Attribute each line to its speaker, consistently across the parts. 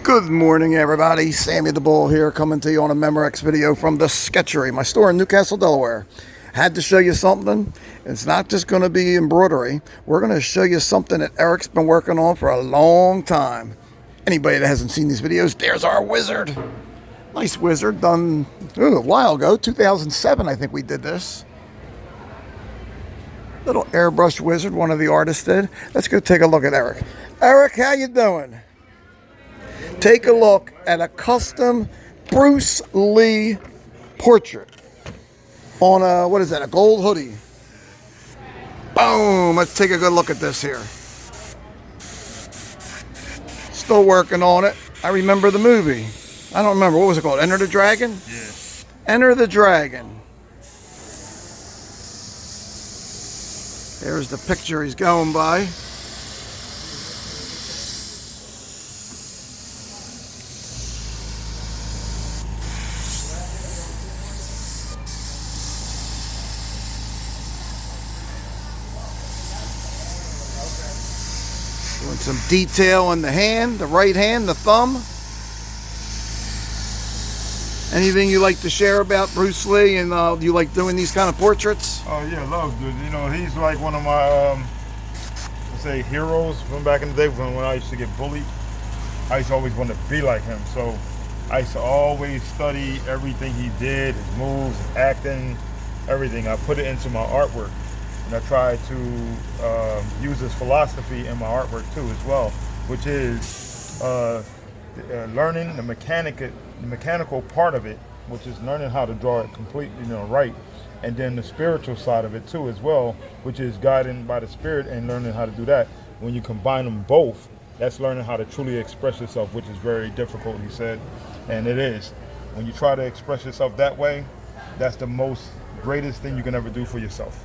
Speaker 1: Good morning, everybody. Sammy the Bull here, coming to you on a Memorex video from the Sketchery, my store in Newcastle, Delaware. Had to show you something. It's not just going to be embroidery. We're going to show you something that Eric's been working on for a long time. Anybody that hasn't seen these videos, there's our wizard. Nice wizard, done a while ago, 2007 I think we did this. Little airbrush wizard, one of the artists did. Let's go take a look at Eric. Eric, how you doing? Take a look at a custom Bruce Lee portrait on a, what is that, a gold hoodie. Boom, let's take a good look at this here. Still working on it. I remember the movie. I don't remember, what was it called? Enter the Dragon?
Speaker 2: Yeah.
Speaker 1: Enter the Dragon. There's the picture he's going by. Doing some detail on the hand, the right hand, the thumb. Anything you like to share about Bruce Lee, and you like doing these kind of portraits?
Speaker 2: Oh yeah, love, dude. You know, he's like one of my, let's say, heroes from back in the day when I used to get bullied. I used to always want to be like him. So I used to always study everything he did, his moves, his acting, everything. I put it into my artwork. And I try to use his philosophy in my artwork too as well, which is learning the mechanical part of it, which is learning how to draw it completely, right, and then the spiritual side of it too as well, which is guided by the spirit and learning how to do that. When you combine them both, that's learning how to truly express yourself, which is very difficult, he said, and it is. When you try to express yourself that way, that's the greatest thing you can ever do for yourself.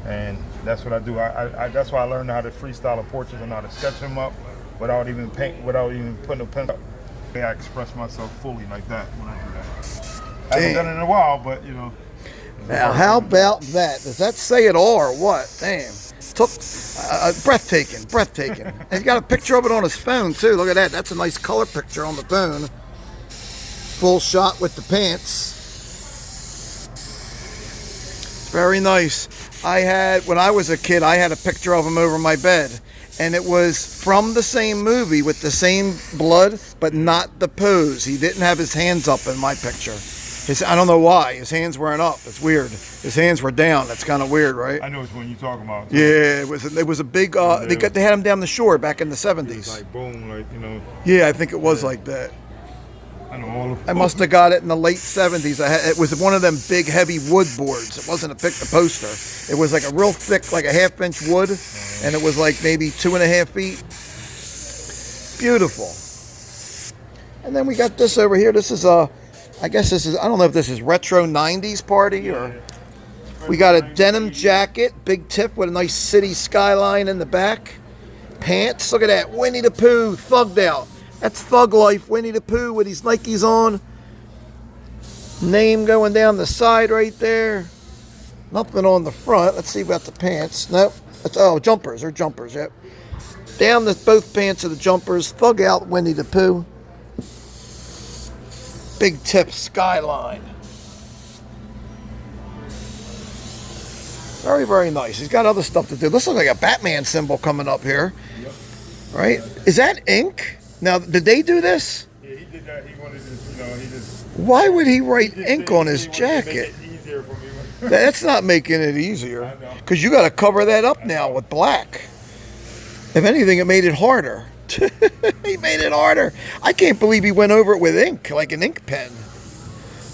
Speaker 2: And that's what I do. That's why I learned how to freestyle a portrait and how to sketch them up without even putting a pen up. I express myself fully like that when I do that. I haven't done it in a while, but
Speaker 1: Now, how about that? Does that say it all or what? Damn. Took breathtaking. And he's got a picture of it on his phone too. Look at that. That's a nice color picture on the phone. Full shot with the pants. Very nice. When I was a kid, I had a picture of him over my bed. And it was from the same movie with the same blood, but not the pose. He didn't have his hands up in my picture. I don't know why. His hands weren't up. It's weird. His hands were down. That's kind of weird, right?
Speaker 2: I know which one you're talking about.
Speaker 1: Yeah, it was a big, they had him down the shore back in the 70s.
Speaker 2: Like boom,
Speaker 1: Yeah, I think it was like that.
Speaker 2: I know all of them.
Speaker 1: I must have got it in the late 70s. It was one of them big, heavy wood boards. It wasn't a poster. It was like a real thick, like a half-inch wood, and it was like maybe 2.5 feet. Beautiful. And then we got this over here. This is I guess this is, I don't know if this is retro 90s party or. We got a denim jacket, big tip with a nice city skyline in the back. Pants, look at that, Winnie the Pooh, thugged out. That's thug life, Winnie the Pooh with his Nikes on. Name going down the side right there. Nothing on the front. Let's see about the pants. Nope. Jumpers. They're jumpers, yep. Down both pants of the jumpers. Thug out Winnie the Pooh. Big tip skyline. Very, very nice. He's got other stuff to do. This looks like a Batman symbol coming up here.
Speaker 2: Yep.
Speaker 1: Right? Is that ink? Now, did they do this?
Speaker 2: Yeah, he did that. He wanted to, he just...
Speaker 1: Why would he write ink on his jacket?
Speaker 2: Make it easier for me.
Speaker 1: That's not making it easier. Because you got to cover that up now with black. If anything, it made it harder. He made it harder. I can't believe he went over it with ink, like an ink pen.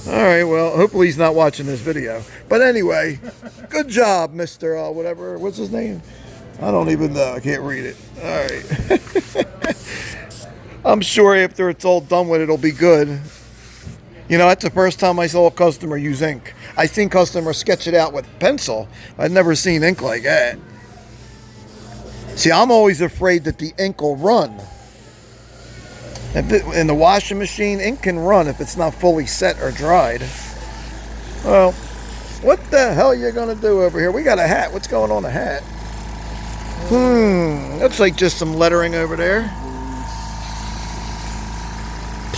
Speaker 1: All right, well, hopefully he's not watching this video. But anyway, good job, Mr. Whatever. What's his name? I don't even know. I can't read it. All right. I'm sure after it's all done with, it'll be good. That's the first time I saw a customer use ink. I seen customers sketch it out with pencil. I've never seen ink like that. See, I'm always afraid that the ink will run. In the washing machine, ink can run if it's not fully set or dried. Well, what the hell are you going to do over here? We got a hat. What's going on the hat? Looks like just some lettering over there.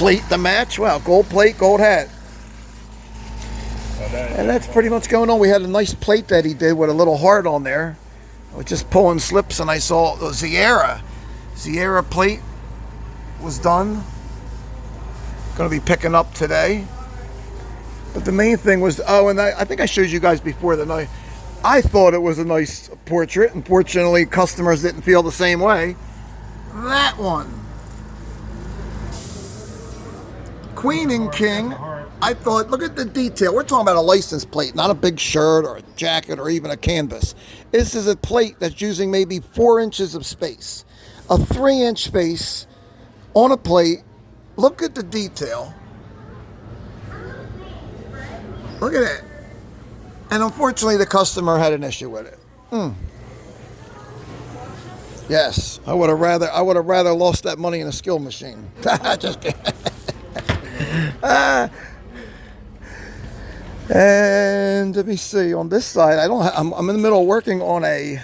Speaker 1: plate to match. Wow, gold plate, gold hat. And that's pretty much going on. We had a nice plate that he did with a little heart on there. I was just pulling slips and I saw the Sierra plate was done. Going to be picking up today. But the main thing was, oh, and I think I showed you guys before the night. I thought it was a nice portrait. Unfortunately, customers didn't feel the same way. That one. Queen and King. I thought, look at the detail. We're talking about a license plate, not a big shirt or a jacket or even a canvas. This is a plate that's using maybe 4 inches of space. A 3-inch space on a plate. Look at the detail. Look at it. And unfortunately, the customer had an issue with it. Yes, I would have rather lost that money in a skill machine. Just kidding. And let me see, on this side, I'm in the middle of working on a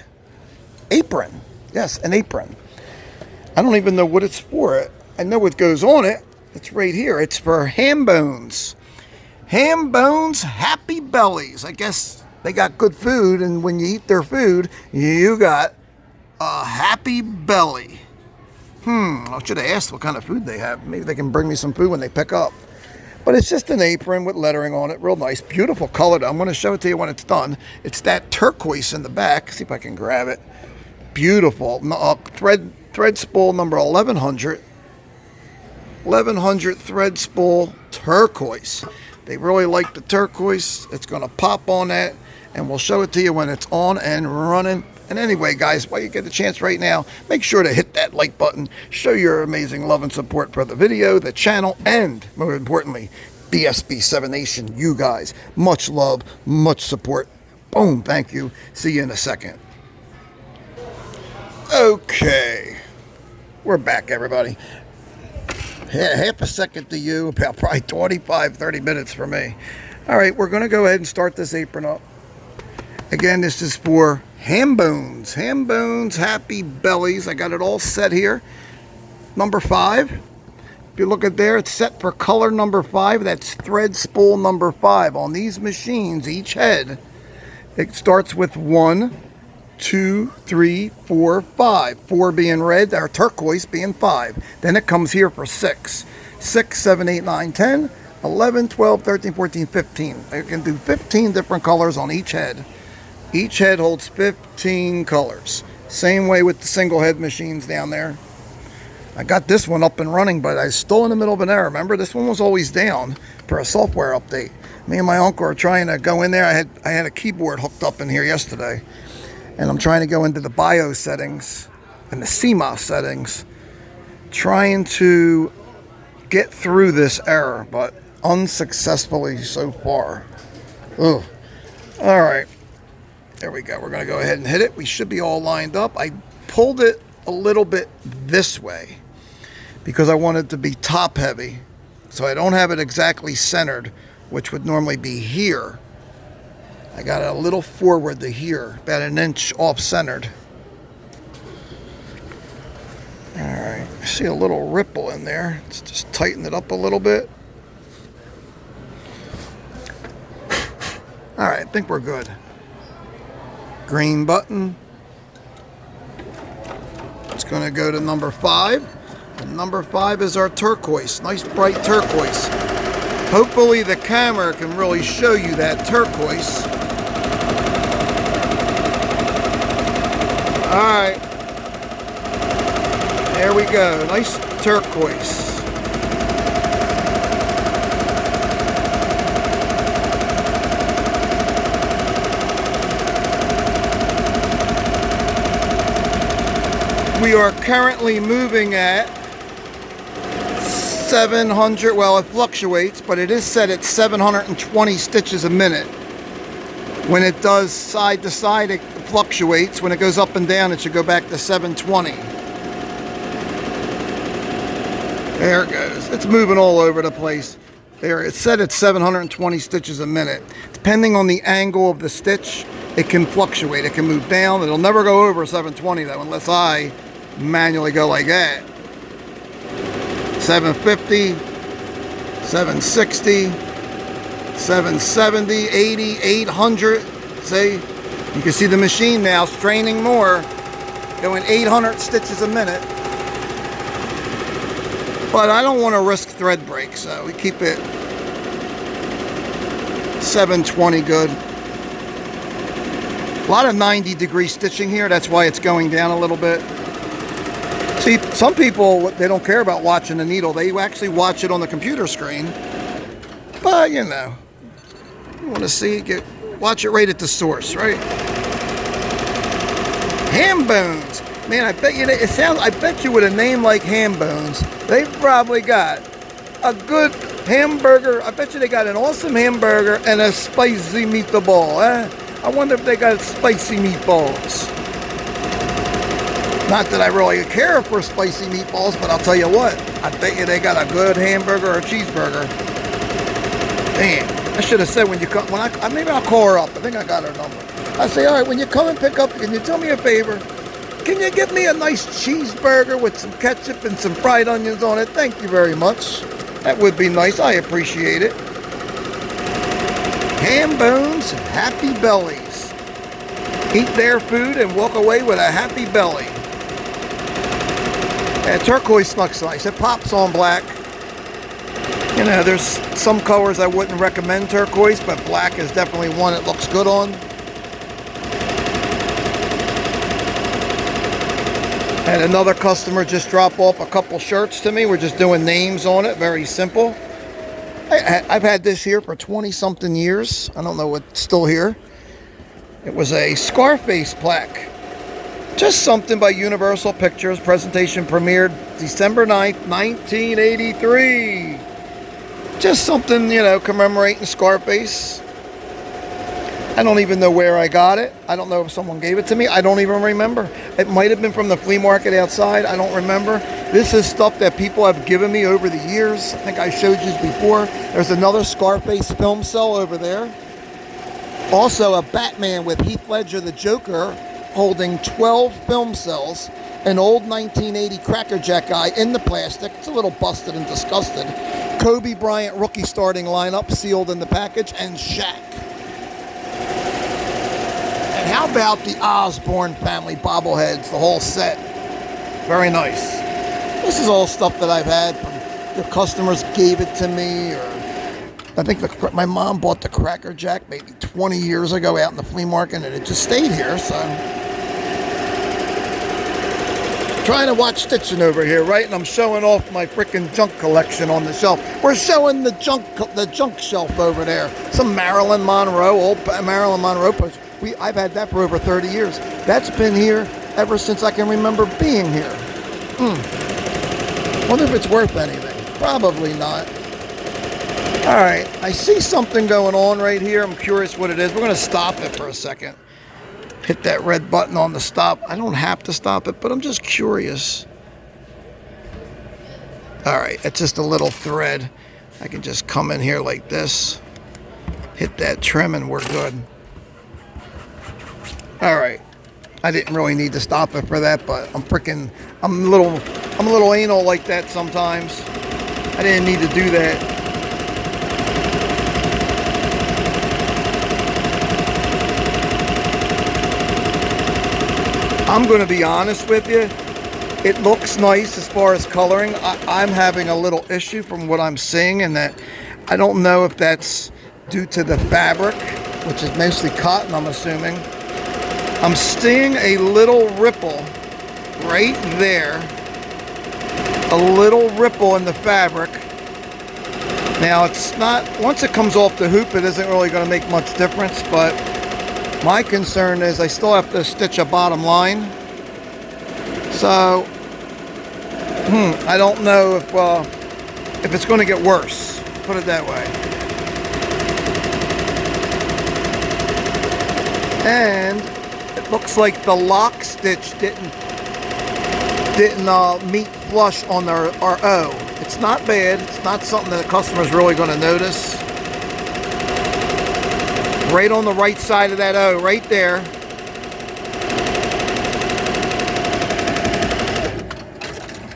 Speaker 1: apron. Yes, an apron. I don't even know what it's for. I know what goes on it. It's right here. It's for HAMBONE'S. HAMBONE'S Happy Bellies. I guess they got good food, and when you eat their food, you got a happy belly. I should have asked what kind of food they have. Maybe they can bring me some food when they pick up. But it's just an apron with lettering on it. Real nice. Beautiful color. I'm going to show it to you when it's done. It's that turquoise in the back. See if I can grab it. Beautiful. Thread spool number 1100. 1100 thread spool turquoise. They really like the turquoise. It's going to pop on that. And we'll show it to you when it's on and running. And anyway, guys, while you get the chance right now, make sure to hit that like button, show your amazing love and support for the video, the channel, and more importantly, the SB7 Nation, you guys. Much love, much support. Boom, thank you. See you in a second. Okay, we're back, everybody. Half a second to you, about probably 25-30 minutes for me. All right, we're going to go ahead and start this apron up. Again, this is for HAMBONE'S. HAMBONE'S Happy Bellies. I got it all set here. Number 5. If you look at there, it's set for color number 5. That's thread spool number 5. On these machines, each head, it starts with 1, 2, 3, 4, 5. 4 being red, or turquoise being 5. Then it comes here for 6. 6, 7, 8, 9, 10, 11, 12, 13, 14, 15. You can do 15 different colors on each head. Each head holds 15 colors. Same way with the single head machines down there. I got this one up and running, but I was still in the middle of an error. Remember, this one was always down for a software update. Me and my uncle are trying to go in there. I had a keyboard hooked up in here yesterday, and I'm trying to go into the BIOS settings and the CMOS settings, trying to get through this error, but unsuccessfully so far. Ugh. All right. There we go. We're going to go ahead and hit it. We should be all lined up. I pulled it a little bit this way because I want it to be top heavy. So I don't have it exactly centered, which would normally be here. I got it a little forward to here, about 1 inch off centered. All right. I see a little ripple in there. Let's just tighten it up a little bit. All right. I think we're good. Green button. It's going to go to number 5. And number 5 is our turquoise. Nice bright turquoise. Hopefully the camera can really show you that turquoise. Alright. There we go. Nice turquoise. We are currently moving at 700, well, it fluctuates, but it is set at 720 stitches a minute. When it does side to side, it fluctuates. When it goes up and down, it should go back to 720. There it goes. It's moving all over the place. There, it's set at 720 stitches a minute. Depending on the angle of the stitch, it can fluctuate. It can move down. It'll never go over 720 though, unless I manually go like that. 750, 760, 770, 80, 800. See, you can see the machine now straining more, going 800 stitches a minute. But I don't want to risk thread break, so we keep it 720 good. A lot of 90-degree stitching here, that's why it's going down a little bit. See, some people, they don't care about watching the needle. They actually watch it on the computer screen. But, you know, you want to see it, watch it right at the source, right? HAMBONE'S. Man, I bet you I bet you with a name like HAMBONE'S, they've probably got a good hamburger. I bet you they got an awesome hamburger and a spicy meatball. I wonder if they got spicy meatballs. Not that I really care for spicy meatballs, but I'll tell you what, I bet you they got a good hamburger or cheeseburger. Man, I should have said when you come, maybe I'll call her up. I think I got her number. I say, all right, when you come and pick up, can you do me a favor? Can you give me a nice cheeseburger with some ketchup and some fried onions on it? Thank you very much. That would be nice. I appreciate it. HAMBONE'S Happy Bellies. Eat their food and walk away with a happy belly. Yeah, turquoise looks nice. It pops on black. You know, there's some colors I wouldn't recommend turquoise, but black is definitely one it looks good on. Had another customer just drop off a couple shirts to me. We're just doing names on it. Very simple. I've had this here for 20-something years. I don't know what's still here. It was a Scarface plaque. Just something by Universal Pictures. Presentation premiered December 9th, 1983. Just something, you know, commemorating Scarface. I don't even know where I got it. I don't know if someone gave it to me. I don't even remember. It might have been from the flea market outside. I don't remember. This is stuff that people have given me over the years. I think I showed you before. There's another Scarface film cell over there. Also a Batman with Heath Ledger, the Joker, holding 12 film cells. An old 1980 Cracker Jack guy in the plastic. It's a little busted and disgusted. Kobe Bryant rookie starting lineup sealed in the package, and Shaq. And how about the Osborne family bobbleheads, the whole set? Very nice. This is all stuff that I've had from the customers gave it to me, or I think my mom bought the Cracker Jack maybe 20 years ago out in the flea market, and it just stayed here, so. Trying to watch stitching over here, right? And I'm showing off my freaking junk collection on the shelf. We're showing the junk shelf over there. Some Marilyn Monroe, old Marilyn Monroe post. I've had that for over 30 years. That's been here ever since I can remember being here. Wonder if it's worth anything. Probably not. All right, I see something going on right here. I'm curious what it is. We're going to stop it for a second. Hit that red button on the stop. I don't have to stop it, but I'm just curious. All right, it's just a little thread. I can just come in here like this, hit that trim, and we're good. All right, I didn't really need to stop it for that, but I'm a little anal like that sometimes. I didn't need to do that. I'm going to be honest with you. It looks nice as far as coloring. I'm having a little issue from what I'm seeing, and that I don't know if that's due to the fabric, which is mostly cotton, I'm assuming. I'm seeing a little ripple right there. A little ripple in the fabric. Now, it's not, once it comes off the hoop, it isn't really going to make much difference, but my concern is I still have to stitch a bottom line. So, I don't know if it's going to get worse. Put it that way. And it looks like the lock stitch didn't meet flush on our O. It's not bad. It's not something that the customer's really going to notice. Right on the right side of that O, right there.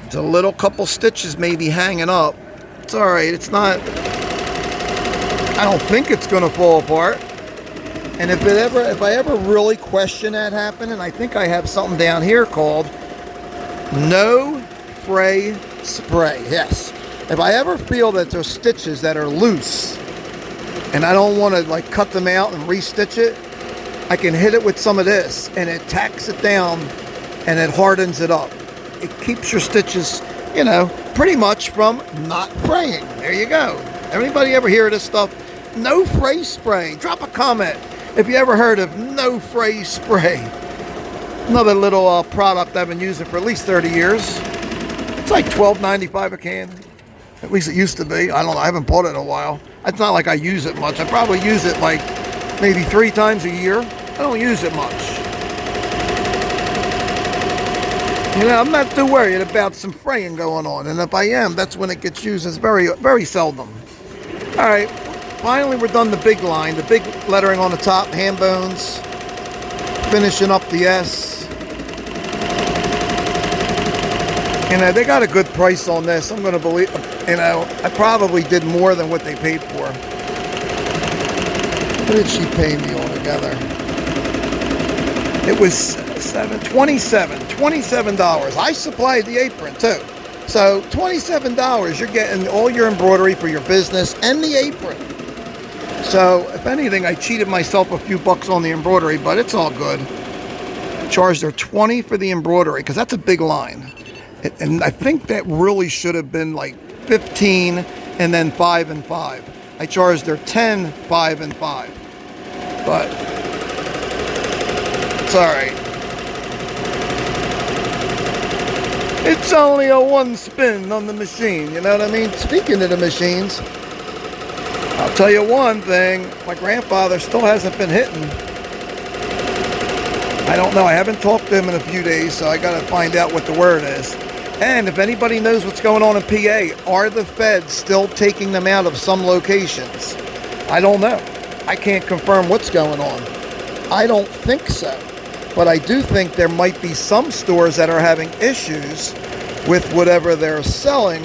Speaker 1: It's a little couple stitches maybe hanging up. It's all right. It's not I don't think it's going to fall apart. And if I ever really question that happening, I think I have something down here called no fray spray. Yes. If I ever feel that there's stitches that are loose and I don't want to like cut them out and re-stitch it, I can hit it with some of this and it tacks it down and it hardens it up. It keeps your stitches, you know, pretty much from not fraying. There you go. Everybody ever hear of this stuff? No fray spray. Drop a comment if you ever heard of no fray spray. Another little product I've been using for at least 30 years. It's like $12.95 a can. At least it used to be. I don't know. I haven't bought it in a while. It's not like I use it much. I probably use it like maybe 3 times a year. I don't use it much. You know, I'm not too worried about some fraying going on. And if I am, that's when it gets used. It's very, very seldom. All right. Finally, we're done the big line. The big lettering on the top, HAMBONE'S. Finishing up the S. You know, they got a good price on this. I'm going to believe, you know, I probably did more than what they paid for. What did she pay me altogether? It was $27. I supplied the apron too. So $27, you're getting all your embroidery for your business and the apron. So if anything, I cheated myself a few bucks on the embroidery, but it's all good. Charged her $20 for the embroidery because that's a big line. And I think that really should have been like 15 and then 5 and 5. I charged her 10, 5 and 5. But it's all right. It's only a 1 spin on the machine, you know what I mean? Speaking of the machines, I'll tell you one thing, my grandfather still hasn't been hitting. I don't know, I haven't talked to him in a few days, so I gotta find out what the word is. And if anybody knows what's going on in PA, are the feds still taking them out of some locations? I don't know. I can't confirm what's going on. I don't think so. But I do think there might be some stores that are having issues with whatever they're selling,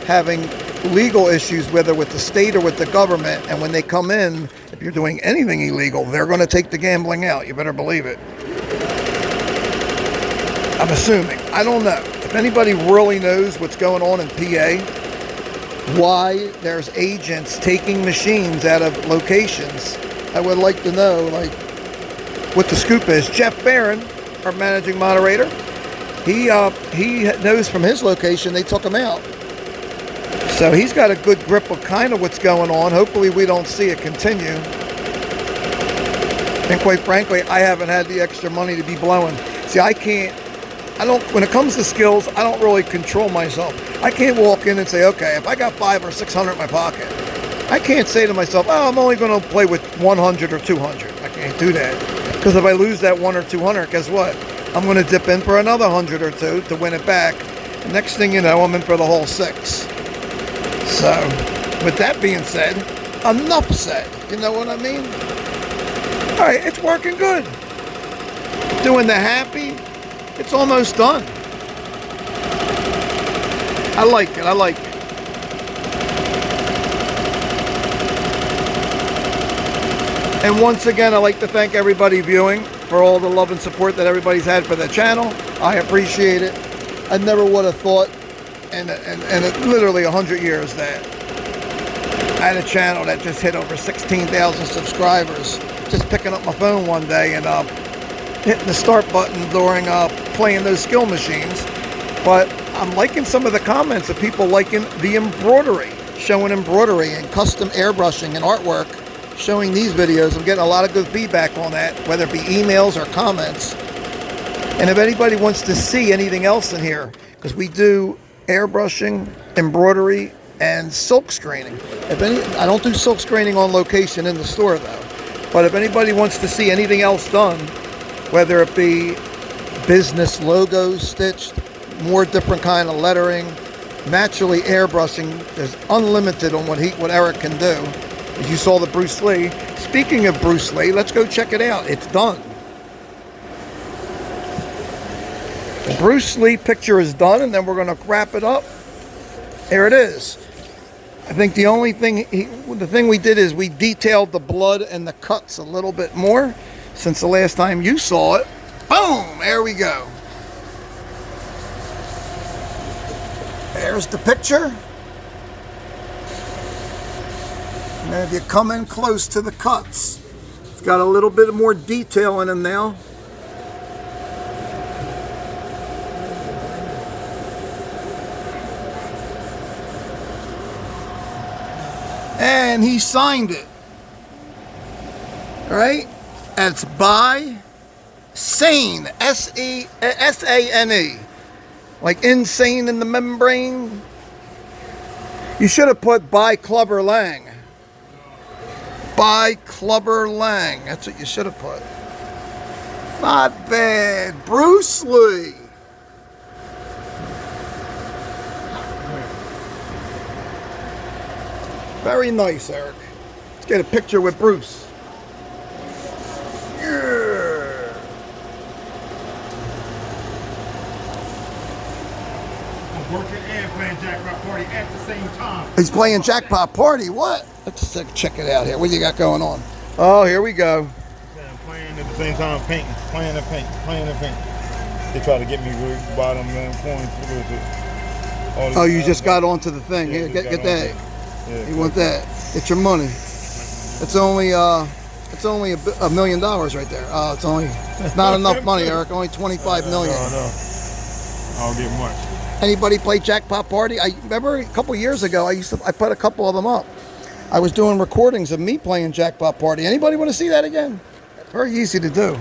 Speaker 1: having legal issues, whether with the state or with the government. And when they come in, if you're doing anything illegal, they're going to take the gambling out. You better believe it. I'm assuming. I don't know. If anybody really knows what's going on in PA, why there's agents taking machines out of locations, I would like to know, like, what the scoop is. Jeff Barron, our managing moderator, he knows from his location they took him out. So he's got a good grip of kind of what's going on. Hopefully we don't see it continue. And quite frankly, I haven't had the extra money to be blowing. See, when it comes to skills, I don't really control myself. I can't walk in and say, okay, if I got 500 or 600 in my pocket, I can't say to myself, oh, I'm only going to play with 100 or 200. I can't do that. Because if I lose that 1 or 200, guess what? I'm going to dip in for another 100 or 2 to win it back. The next thing you know, I'm in for the whole 6. So, with that being said, enough said. You know what I mean? All right, it's working good. Doing the happy. It's almost done. I like it. I like it. And once again, I'd like to thank everybody viewing for all the love and support that everybody's had for the channel. I appreciate it. I never would have thought in literally 100 years that I had a channel that just hit over 16,000 subscribers. Just picking up my phone one day and hitting the start button during playing those skill machines. But I'm liking some of the comments of people liking the embroidery, showing embroidery and custom airbrushing and artwork, showing these videos. I'm getting a lot of good feedback on that, whether it be emails or comments. And if anybody wants to see anything else in here, because we do airbrushing, embroidery, and silk screening. I don't do silk screening on location in the store though. But if anybody wants to see anything else done, whether it be business logos stitched, more different kind of lettering, naturally airbrushing, there's unlimited on what Eric can do. As you saw the Bruce Lee. Speaking of Bruce Lee, let's go check it out. It's done. The Bruce Lee picture is done, and then we're going to wrap it up. Here it is. I think the only thing, the thing we did is we detailed the blood and the cuts a little bit more since the last time you saw it. Boom, there we go. There's the picture. And if you come in close to the cuts, it's got a little bit more detail in them now. And he signed it. All right? And it's by Sane, S-A-N-E. Like insane in the membrane. You should have put by Clubber Lang. By Clubber Lang. That's what you should have put. Not bad. Bruce Lee. Very nice, Eric. Let's get a picture with Bruce. Yeah.
Speaker 2: I'm working and playing Jackpot Party at the same time.
Speaker 1: He's playing Jackpot Party. What? Let's check it out here. What do you got going on? Oh, here we go.
Speaker 2: Yeah, I'm playing at the same time, painting, playing and painting, playing and painting. They try to get me to buy them coins.
Speaker 1: Oh, you just got onto the thing.
Speaker 2: Yeah,
Speaker 1: Here, get that.
Speaker 2: Yeah,
Speaker 1: You want that? Get your money. It's only $1 million right there. It's only not enough money, Eric. Only 25 million.
Speaker 2: No. I don't get much.
Speaker 1: Anybody play Jackpot Party? I remember a couple years ago. I put a couple of them up. I was doing recordings of me playing Jackpot Party. Anybody want to see that again? Very easy to do.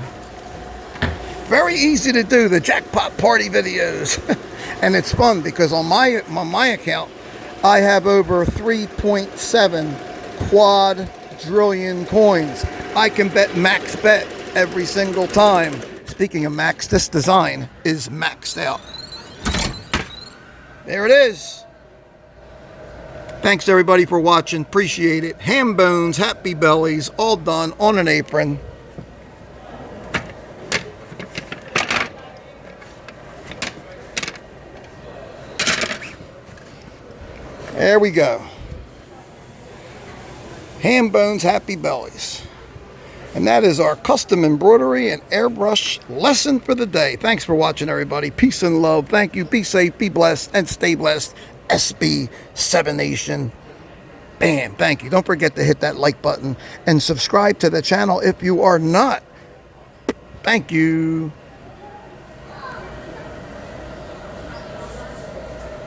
Speaker 1: Very easy to do the Jackpot Party videos, and it's fun because on my account, I have over 3.7 quadrillion coins. I can bet max bet every single time. Speaking of max, this design is maxed out. There it is. Thanks everybody for watching. Appreciate it. Ham bones, happy bellies, all done on an apron. There we go. Ham bones, happy bellies. And that is our custom embroidery and airbrush lesson for the day. Thanks for watching, everybody. Peace and love. Thank you. Be safe, be blessed, and stay blessed. SB7 Nation. Bam. Thank you. Don't forget to hit that like button and subscribe to the channel if you are not. Thank you.